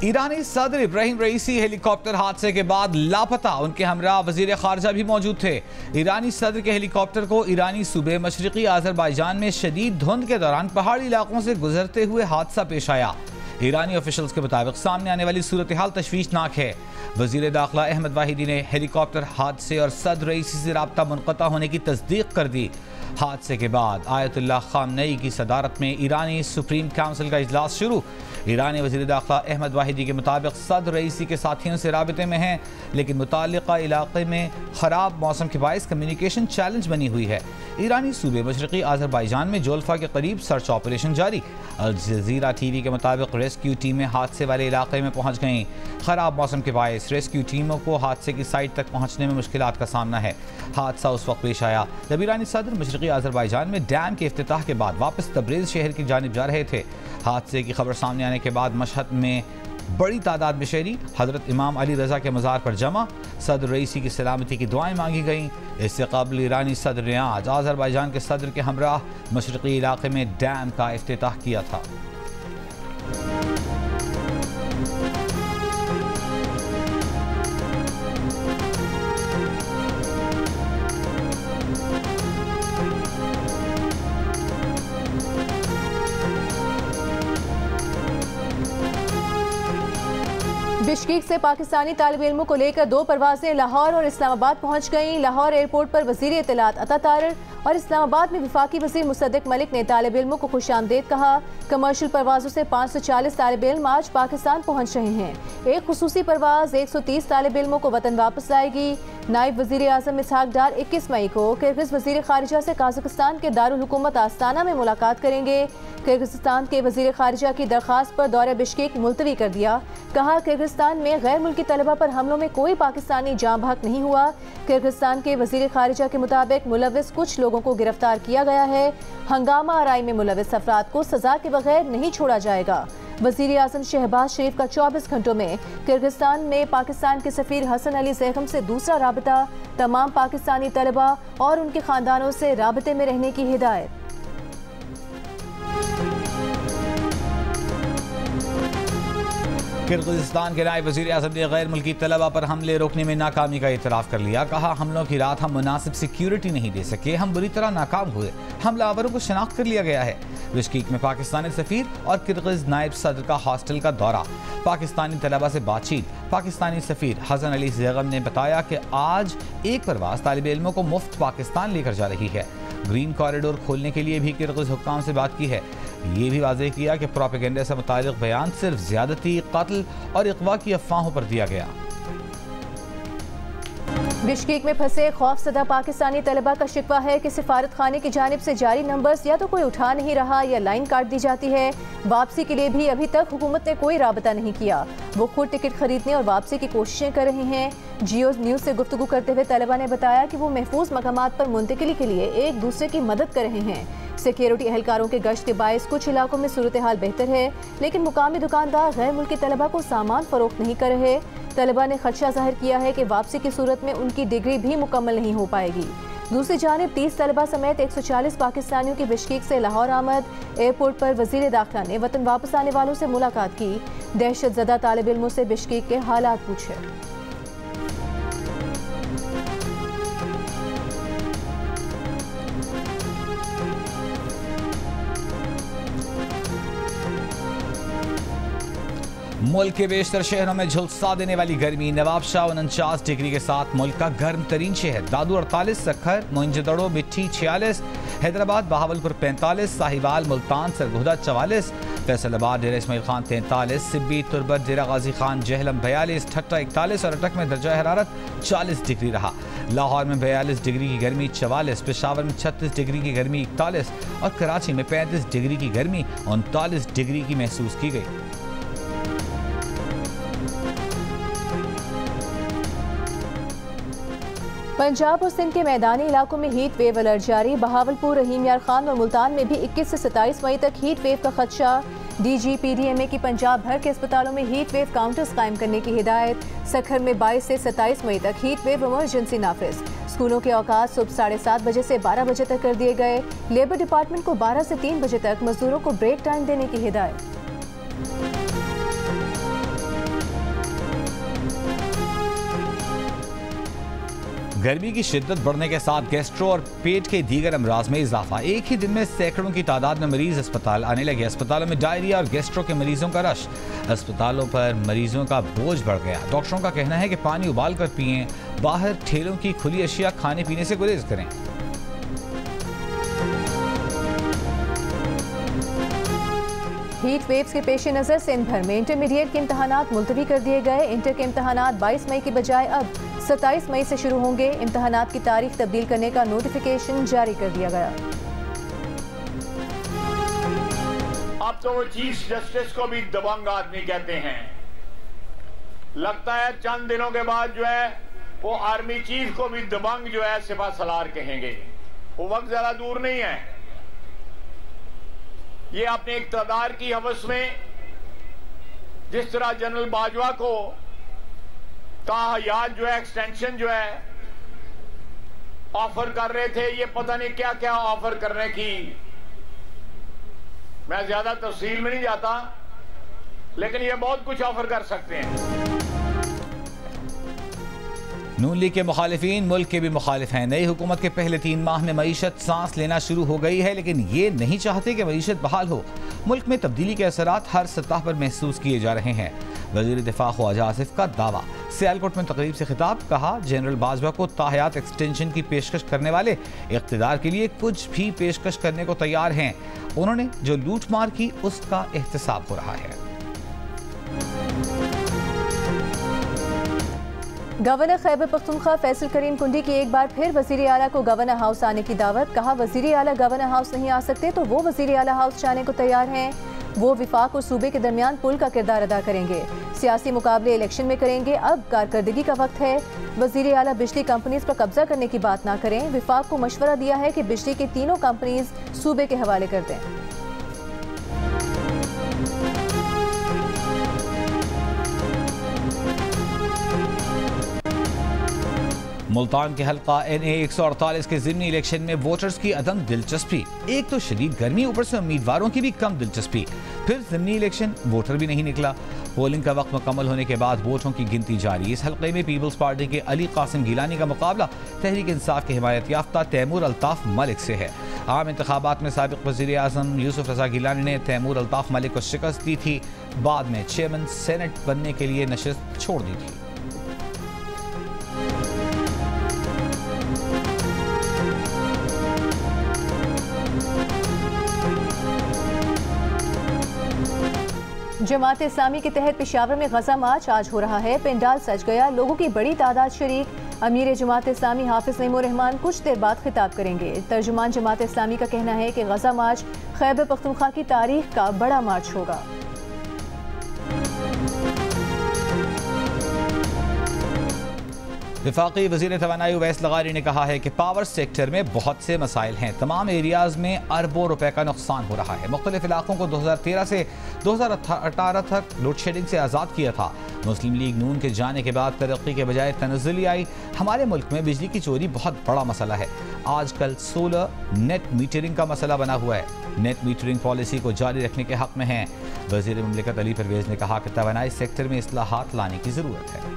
ईरानी सदर इब्राहिम रईसी हेलीकॉप्टर हादसे के बाद लापता। उनके हमरा वजीर खारजा भी मौजूद थे। ईरानी सदर के हेलीकॉप्टर को ईरानी सूबे मशरकी आज़रबाईजान में शदीद धुंध के दौरान पहाड़ी इलाकों से गुजरते हुए हादसा पेश आया। ईरानी ऑफिशियल्स के मुताबिक सामने आने वाली सूरत हाल तशवीशनाक है। वजीर दाखिला अहमद वाहिदी ने हेलीकॉप्टर हादसे और सदर रईसी से राब्ता मुनक़ता होने की तस्दीक कर दी। हादसे के बाद आयतुल्लाह ख़ामनेई की सदारत में ईरानी सुप्रीम काउंसिल का इजलास शुरू। ईरानी वज़ीर दाखिला अहमद वाहिदी के मुताबिक सदर रईसी के साथियों से राबिते में हैं, लेकिन मुताल्लिक़ा इलाक़े में ख़राब मौसम के बायस कम्युनिकेशन चैलेंज बनी हुई है। ईरानी सूबे मशरक़ी आज़रबाईजान में जोल्फा के करीब सर्च ऑपरेशन जारी। अल जज़ीरा टीवी के मुताबिक रेस्क्यू टीमें हादसे वाले इलाके में पहुँच गईं। ख़राब मौसम के बायस रेस्क्यू टीमों को हादसे की साइट तक पहुँचने में मुश्किलात का सामना है। हादसा उस वक्त पेश आया जब ईरानी सदर मशरक़ी आज़रबाईजान में डैम के इफ्तिताह के बाद वापस तब्रेज़ शहर की जानिब जा रहे थे। हादसे की खबर सामने आने के बाद मशहद में बड़ी तादाद में शहरी हज़रत इमाम अली रज़ा के मज़ार पर जमा। सदर रईसी की सलामती की दुआएं मांगी गईं। इससे कबल ईरानी सदर ने आज आज़रबाईजान के सदर के हमराह मशरक़ी इलाक़े में डैम का इफ्तिताह किया था। बिश्केक से पाकिस्तानी तालिब इल्मों को लेकर 2 परवाजें लाहौर और इस्लामाबाद पहुंच गईं। लाहौर एयरपोर्ट पर वज़ीर इत्तलात अता तारर और इस्लामाबाद में वफाकी वज़ीर मुसद्दिक मलिक ने तालिब इल्मों को खुशामदीद कहा। कमर्शियल परवाज़ों से 540 तालिब इल्म आज पाकिस्तान पहुंच रहे हैं। एक खुसूसी परवाज़ 130 तालिब इल्मों को वतन वापस लाएगी। नायब वज़ीर आज़म इसहाक डार 21 मई को किर्गिज़ वज़ीर खारिजा से काज़ाकिस्तान के दारुल हुकूमत आस्ताना में मुलाकात करेंगे। किर्गिस्तान के वज़ीर खारिजा की दरख्वास्त पर दौरे बिश्केक मुलतवी कर दिया। कहा किर्गिस्तान में गैर मुल्की तलबा पर हमलों में कोई पाकिस्तानी जाँ बहक नहीं हुआ। किर्गिस्तान के वज़ीर खारिजा के मुताबिक मुलविस कुछ लोगों को गिरफ्तार किया गया है। हंगामा आराई में मुलविस अफराद को सजा के बगैर नहीं छोड़ा जाएगा। वज़ीर आज़म शहबाज शरीफ का 24 घंटों में किर्गिस्तान में पाकिस्तान के सफ़ीर हसन अली ज़ैगम से दूसरा राबता। तमाम पाकिस्तानी तलबा और उनके ख़ानदानों से राबते में रहने की हिदायत। किर्गिज़स्तान के नायब वज़ीर आज़म ने गैर मुल्की तलबा पर हमले रोकने में नाकामी का इतराफ़ कर लिया। कहा हमलों की रात हम मुनासिब सिक्योरिटी नहीं दे सके, हम बुरी तरह नाकाम हुए। हमलावरों को शनाख्त कर लिया गया है। बिश्केक में पाकिस्तानी सफ़ीर और किर्गिज़ नायब सदर का हॉस्टल का दौरा। पाकिस्तानी तलबा से बातचीत। पाकिस्तानी सफ़ीर हसन अली ज़ैगम ने बताया कि आज एक परवाज़ तालिब इल्मों को मुफ्त पाकिस्तान लेकर जा रही है। ग्रीन कॉरिडोर खोलने के लिए भी किर्गिज़ हुक्काम से बात की है। ये भी वाज़ेह किया कि प्रोपेगेंडा से मुताल्लिक़ बयान सिर्फ ज़्यादती, कत्ल और इग़वा की अफवाहों पर दिया गया। बिश्केक में फंसे खौफज़दा पाकिस्तानी तलबा का शिकवा है कि सिफारत खाने की जानिब से जारी नंबर्स या तो कोई उठा नहीं रहा या लाइन काट दी जाती है। वापसी के लिए भी अभी तक हुकूमत ने कोई राबता नहीं किया। वो खुद टिकट खरीदने और वापसी की कोशिशें कर रहे हैं। जियो न्यूज़ से गुफ्तगू करते हुए तलबा ने बताया कि वो महफूज मकामात पर मुंतकिली के लिए एक दूसरे की मदद कर रहे हैं। सिक्योरिटी एहलकारों के गश्त के बायस कुछ इलाकों में सूरत हाल बेहतर है, लेकिन मुकामी दुकानदार गैर मुल्की तलबा को सामान फरोख्त नहीं कर रहे। तलबा ने खदशा जाहिर किया है कि वापसी की सूरत में उनकी डिग्री भी मुकम्मल नहीं हो पाएगी। दूसरी जानिब 30 तलबा समेत 140 पाकिस्तानियों की बिश्केक से लाहौर आमद। एयरपोर्ट पर वज़ीर दाखिला ने वतन वापस आने वालों से मुलाकात की। दहशत ज़दा तालिब इल्मों से बिश्केक के हालात पूछे। मुल्क के बेशतर शहरों में झुलसा देने वाली गर्मी। नवाबशाह 49 डिग्री के साथ मुल्क का गर्म तरीन शहर। दादू 48, सखर, मोइंजोदड़ो, मिट्टी 46, हैदराबाद, बहावलपुर 45, साहिवाल, मुल्तान, सरगोदा 44, फैसलाबाद, डेरा इस्माइल खान 43, सिब्बी, तुरबत, डेरा गाजी खान, जहलम 42, ठट्टा 41 और अटक में दर्जा हरारत 40 डिग्री रहा। लाहौर में 42 डिग्री की गर्मी 44, पेशावर में 36 डिग्री की गर्मी 41 और कराची में 35 डिग्री की गर्मी 39 डिग्री की महसूस की गई। पंजाब और सिंध के मैदानी इलाकों में हीट वेव अलर्ट जारी। बहावलपुर, रहीम यार खान और मुल्तान में भी 21 से 27 मई तक हीट वेव का खदशा। DGPDMA की पंजाब भर के अस्पतालों में हीट वेव काउंटर्स कायम करने की हिदायत। सखर में 22 से 27 मई तक हीट वेव इमरजेंसी नाफिज। स्कूलों के औकात सुबह 7:30 बजे से 12 बजे तक कर दिए गए। लेबर डिपार्टमेंट को 12 से 3 बजे तक मजदूरों को ब्रेक टाइम देने की हिदायत। गर्मी की शिद्दत बढ़ने के साथ गैस्ट्रो और पेट के दीगर अमराज में इजाफा। एक ही दिन में सैकड़ों की तादाद में मरीज अस्पताल आने लगे। अस्पतालों में डायरिया और गैस्ट्रो के मरीजों का रश। अस्पतालों पर मरीजों का बोझ बढ़ गया। डॉक्टरों का कहना है कि पानी उबाल कर पिएं, बाहर ठेलों की खुली अशिया खाने पीने से गुरेज करें। हीट वेव्स के पेश नज़र सिंध भर में इंटरमीडिएट के इम्तहानात मुलतवी कर दिए गए। इंटर के इम्तहानात 22 मई की बजाय अब 27 मई से शुरू होंगे। इम्तहानात की तारीख तब्दील करने का नोटिफिकेशन जारी कर दिया गया। अब तो वो चीफ जस्टिस को भी दबंग आदमी कहते हैं। लगता है चंद दिनों के बाद जो है वो आर्मी चीफ को भी दबंग जो है सिपा सलार कहेंगे। वो वक्त ज्यादा दूर नहीं है। ये अपने इक़्तिदार की हवस में जिस तरह जनरल बाजवा को ताहयात जो है एक्सटेंशन जो है ऑफर कर रहे थे, ये पता नहीं क्या क्या ऑफर करने की, मैं ज्यादा तफसील में नहीं जाता, लेकिन ये बहुत कुछ ऑफर कर सकते हैं। नून लीग के मुखालिफिन मुल्क के भी मुखालिफ हैं। नई हुकूमत के पहले 3 माह में मईशत सांस लेना शुरू हो गई है, लेकिन ये नहीं चाहते कि मईशत बहाल हो। मुल्क में तब्दीली के असरात हर सतह पर महसूस किए जा रहे हैं। वज़ीर दिफा ख्वाजा आसिफ का दावा। सियालकोट में तकरीब से खिताब। कहा, जनरल बाजवा को ताहयात एक्सटेंशन की पेशकश करने वाले इक़्तिदार के लिए कुछ भी पेशकश करने को तैयार हैं। उन्होंने जो लूट मार की उसका एहतसाब हो रहा है। गवर्नर खैबर पख्तूनख्वा फैसल करीम कुंडी की एक बार फिर वज़ीर आला को गवर्नर हाउस आने की दावत। कहा, वज़ीर आला गवर्नर हाउस नहीं आ सकते तो वो वज़ीर आला हाउस जाने को तैयार हैं। वो विफाक और सूबे के दरमियान पुल का किरदार अदा करेंगे। सियासी मुकाबले इलेक्शन में करेंगे। अब कारकर्दगी का वक्त है। वज़ीर आला बिजली कंपनीज पर कब्जा करने की बात ना करें। विफाक को मशवरा दिया है कि बिजली की तीनों कंपनीज सूबे के हवाले कर दें। मुल्तान के हल्का NA 148 के ज़िमनी इलेक्शन में वोटर्स की अदम दिलचस्पी। एक तो शदीद गर्मी, ऊपर से उम्मीदवारों की भी कम दिलचस्पी। फिर ज़िमनी इलेक्शन, वोटर भी नहीं निकला। पोलिंग का वक्त मुकम्मल होने के बाद वोटों की गिनती जारी। इस हल्के में पीपल्स पार्टी के अली कासिम गिलानी का मुकाबला तहरीक इंसाफ के हिमायत याफ्ता तैमूर अल्ताफ मलिक से है। आम इंतखाबात में साबिक वज़ीर आज़म यूसुफ रज़ा गिलानी ने तैमूर अल्ताफ मलिक को शिकस्त दी थी। बाद में चेयरमैन सेनेट बनने के लिए नशिस्त छोड़ दी थी। जमात इस्लामी के तहत पेशावर में गज़ा मार्च आज हो रहा है। पेंडाल सज गया, लोगों की बड़ी तादाद शरीक। अमीर जमात इस्लामी हाफिज नईमुर रहमान कुछ देर बाद खिताब करेंगे। तर्जुमान जमात इस्लामी का कहना है कि गज़ा मार्च खैबर पख्तूनख्वा की तारीख का बड़ा मार्च होगा। वफाकी वज़ीर तवानाई उवैस लगारी ने कहा है कि पावर सेक्टर में बहुत से मसाइल हैं। तमाम एरियाज में अरबों रुपए का नुकसान हो रहा है। मुख्तलिफ इलाकों को 2013 से 2018 तक लोड शेडिंग से आज़ाद किया था। मुस्लिम लीग नून के जाने के बाद तरक्की के बजाय तनज़्ज़ुली आई। हमारे मुल्क में बिजली की चोरी बहुत बड़ा मसला है। आजकल सोलर नेट मीटरिंग का मसला बना हुआ है। नेट मीटरिंग पॉलिसी को जारी रखने के हक में हैं। वज़ीर मुमलिकत अली परवेज़ ने कहा कि तवानाई सेक्टर में इस्लाहात लाने की ज़रूरत है।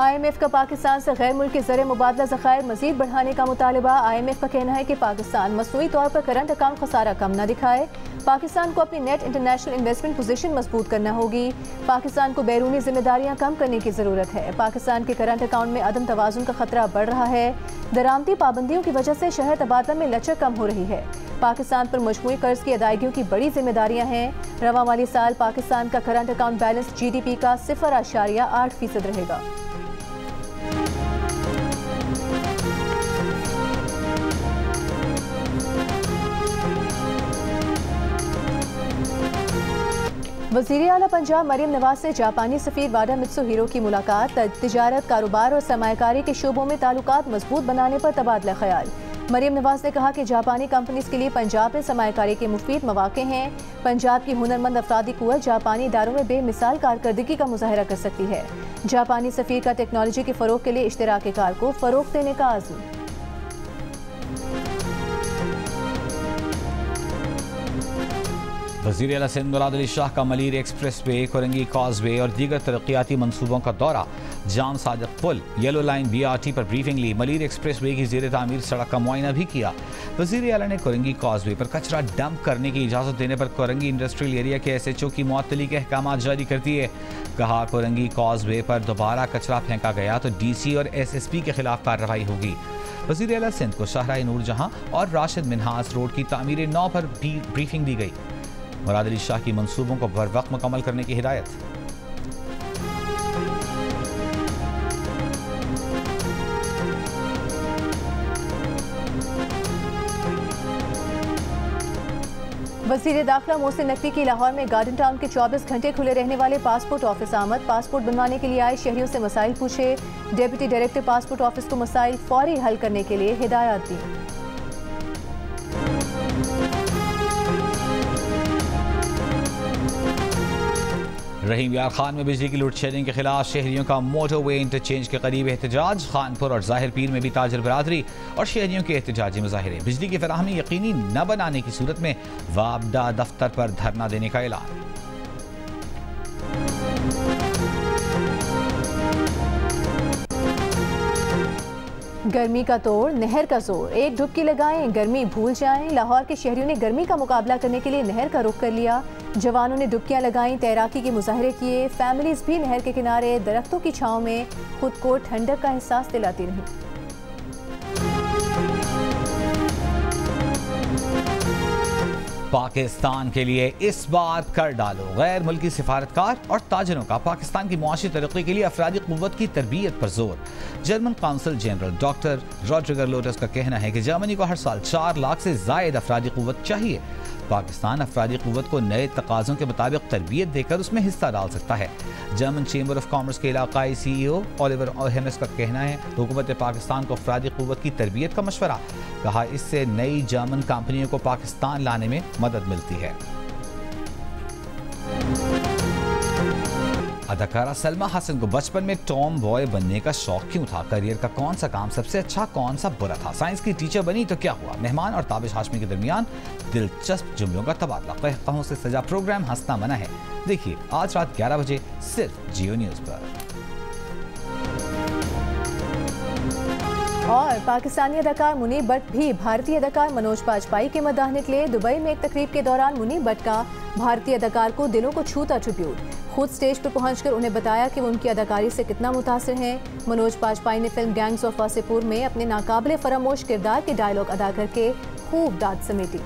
IMF का पाकिस्तान से गैर मुल्की ज़र मुबादला ज़खायर मज़ीद बढ़ाने का मुतालबा। IMF का कहना है कि पाकिस्तान मसनूई तौर पर करंट अकाउंट खसारा कम न दिखाए। पाकिस्तान को अपनी नेट इंटरनेशनल इन्वेस्टमेंट पोजीशन मजबूत करना होगी। पाकिस्तान को बैरूनी जिम्मेदारियां कम करने की ज़रूरत है। पाकिस्तान के करंट अकाउंट में अदम तवाज़ुन का खतरा बढ़ रहा है। दरामदी पाबंदियों की वजह से शहर तबादला में लचक कम हो रही है। पाकिस्तान पर मजमूई कर्ज की अदायगियों की बड़ी जिम्मेदारियां हैं। रवा माली साल पाकिस्तान का करंट अकाउंट बैलेंस GDP का 0.8% रहेगा। वज़ीर आला पंजाब मरियम नवाज से जापानी सफ़ीर वाडा मित्सुहिरो की मुलाकात। तिजारत, कारोबार और सरमायाकारी के शोबों में ताल्लुकात मजबूत बनाने पर तबादला ख्याल। मरियम नवाज ने कहा कि जापानी कंपनीज के लिए पंजाब में सरमायाकारी के मुफीद मौके हैं। पंजाब की हुनरमंद अफरादी कुव्वत जापानी इदारों में बेमिसाल कारकर्दगी का मुजाहरा कर सकती है। जापानी सफ़ीर का टेक्नोलॉजी के फ़रोग के लिए इश्तराक कार को फ़रोग देने का आज़म। वज़ीर आला सिंध मुराद अली शाह का Malir express way, Korangi causeway और दीगर तरक्याती मनसूबों का दौरा। जाम सादिक पुल, येलो लाइन BRT पर ब्रीफिंग ली। मलीर एक्सप्रेस वे की ज़ेर तामीर सड़क का मुआयना भी किया। वज़ीर आला ने कोरंगी कॉजवे पर कचरा डंप करने की इजाज़त देने पर कोरंगी इंडस्ट्रियल एरिया के SHO की मुअत्तली के अहकाम जारी कर दिए। कहा, कोरंगी कॉजवे पर दोबारा कचरा फेंका गया तो DC और SSP के खिलाफ कार्रवाई होगी। वज़ीर आला सिंध को शाहराह नूरजहां और राशिद मिन्हास रोड की तामीर 9 पर भी ब्रीफिंग दी गई। मुराद अली शाह की मंसूबों को बर वक्त मुकम्मल करने की हिदायत। वज़ीर दाखिला मोहसिन नकवी की लाहौर में गार्डन टाउन के 24 घंटे खुले रहने वाले पासपोर्ट ऑफिस आमद। पासपोर्ट बनवाने के लिए आए शहरियों से मसाइल पूछे। डेप्यूटी डायरेक्टर पासपोर्ट ऑफिस को मसाइल फौरी हल करने के लिए हिदायत दी। रहीम यार खान में बिजली की लोड शेडिंग के खिलाफ शहरियों का मोटरवे इंटरचेंज के करीब एहतजाज। खानपुर और जाहिर पीर में भी ताजर बरादरी और शहरियों के एहतजाजी मुजाहिरे। बिजली की फराहमी यकीनी न बनाने की सूरत में वाबडा दफ्तर पर धरना देने का ऐलान। गर्मी का तोड़, नहर का जोर, एक डुबकी लगाएं, गर्मी भूल जाएं। लाहौर के शहरियों ने गर्मी का मुकाबला करने के लिए नहर का रुख कर लिया। जवानों ने डुबकियां लगाई, तैराकी के मुजाहरे किए। फैमिलीज भी नहर के किनारे दरख्तों की छांव में खुद को ठंडक का एहसास दिलाती रही। पाकिस्तान के लिए इस बार कर डालो। गैर मुल्की सिफारतकार और ताजरों का पाकिस्तान की मुआशी तरक्की के लिए अफरादी क़ुव्वत की तरबियत पर जोर। जर्मन काउंसिल जनरल डॉक्टर रॉड्रिगर लोटस का कहना है कि जर्मनी को हर साल 4 लाख से ज़ायद अफरादी क़ुव्वत चाहिए। पाकिस्तान अफरादी क़ुव्वत को नए तकाज़ों के मुताबिक तरबियत देकर उसमें हिस्सा डाल सकता है। जर्मन चेंबर ऑफ कॉमर्स के इलाकाई CEO ओलिवर ओहेमस का कहना है, हुकूमत पाकिस्तान को अफरादी क़ुव्वत की तरबियत का मशवरा। कहा, इससे नई जर्मन कंपनियों को पाकिस्तान लाने में मदद मिलती है। अदाकारा सलमा हसन को बचपन में टॉम बॉय बनने का शौक क्यों था? करियर का कौन सा काम सबसे अच्छा, कौन सा बुरा था? साइंस की टीचर बनी तो क्या हुआ? मेहमान और ताबिश हाशमी के दरमियान दिलचस्प जुमलों का तबादला। कहकहों से सजा प्रोग्राम हंसना मना है। देखिए आज रात 11 बजे सिर्फ जियो न्यूज़ पर। और पाकिस्तानी अदाकार मुनीब भट्ट भी भारतीय अदाकार मनोज बाजपेयी के मद्दाह निकले। दुबई में एक तकरीब के दौरान मुनीब भट्ट का भारतीय अदाकार को दिलों को छूता ट्रिब्यूट। खुद स्टेज पर पहुंचकर उन्हें बताया कि वो उनकी अदाकारी से कितना मुतासिर हैं। मनोज बाजपेयी ने फिल्म गैंग्स ऑफ वासेपुर में अपने नाकाबिले फरामोश किरदार के डायलॉग अदा करके खूब दाद समेटी।